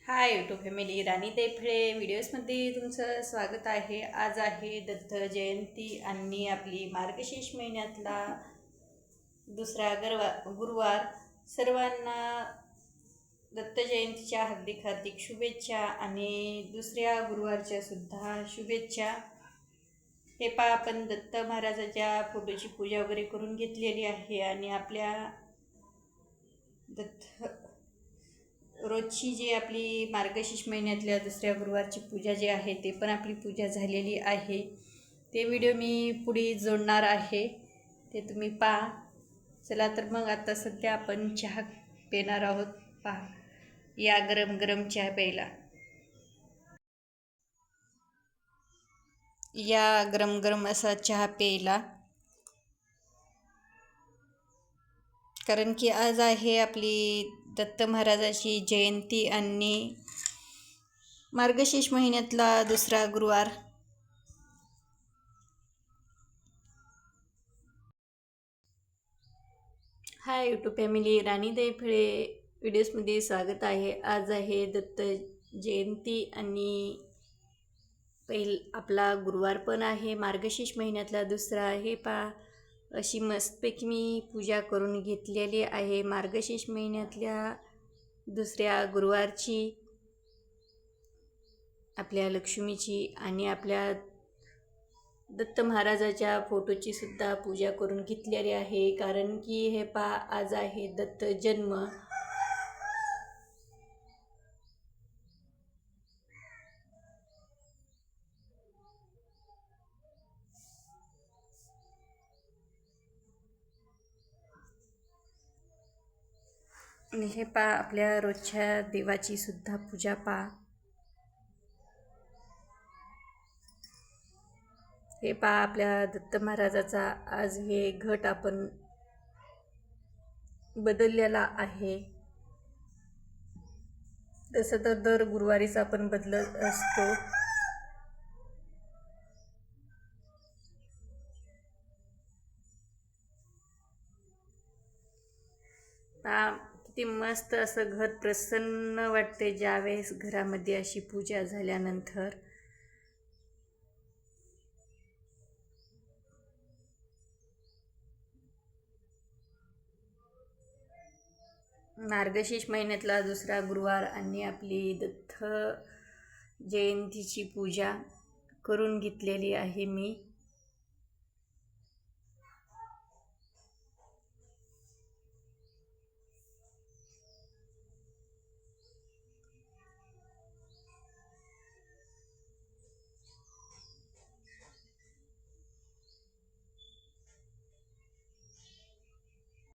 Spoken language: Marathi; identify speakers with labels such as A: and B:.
A: हाय यूट्यूब फॅमिली, राणी देफळे व्हिडिओजमध्ये तुमचं स्वागत आहे. आज आहे दत्त जयंती आणि आपली मार्गशीर्ष महिन्यातला दुसरा गुरुवार. सर्वांना दत्त जयंतीच्या हार्दिक हार्दिक शुभेच्छा आणि दुसऱ्या गुरुवारच्या सुद्धा शुभेच्छा. हे आपण दत्त महाराजाच्या फोटोची पूजा वगैरे करून घेतलेली आहे आणि आपल्या दत्त रोजची जी आपली मार्गशीर्ष महिन्यातल्या दुसऱ्या गुरुवारची पूजा जी आहे ते पण आपली पूजा झालेली आहे. ते व्हिडिओ मी पुढे जोडणार आहे, ते तुम्ही पहा. चला तर मग आता सध्या आपण चहा पिणार आहोत. पहा, या गरम गरम चहा प्यायला. या गरम गरम असा चहा प्यायला, कारण की आज आहे आपली दत्त महाराजाची जयंती आणि मार्गशीर्ष महिन्यातला दुसरा गुरुवार. हाय यूट्यूब फॅमिली, राणी देफळे व्हिडिओजमध्ये स्वागत आहे. आज आहे दत्त जयंती आणि आपला गुरुवार पण आहे, मार्गशीर्ष महिन्यातला दुसरा आहे. अशी मस्तपैकी मी पूजा करून घेतलेली आहे मार्गशीर्ष महिन्यातल्या दुसऱ्या गुरुवारची, आपल्या लक्ष्मीची आणि आपल्या दत्त महाराजाच्या फोटोची सुद्धा पूजा करून घेतलेली आहे. कारण की हे आज आहे दत्त जन्म. आणि हे आपल्या रोजच्या देवाची सुद्धा पूजा हे आपल्या दत्त महाराजाचा आज हे घट आपण बदललेला आहे. तसं तर दर गुरुवारीच आपण बदलत असतो. किती मस्त असं घर प्रसन्न वाटते ज्यावेळेस घरामध्ये अशी पूजा झाल्यानंतर. मार्गशीर्ष महिन्यातला दुसरा गुरुवार आणि आपली दत्त जयंतीची पूजा करून घेतलेली आहे मी.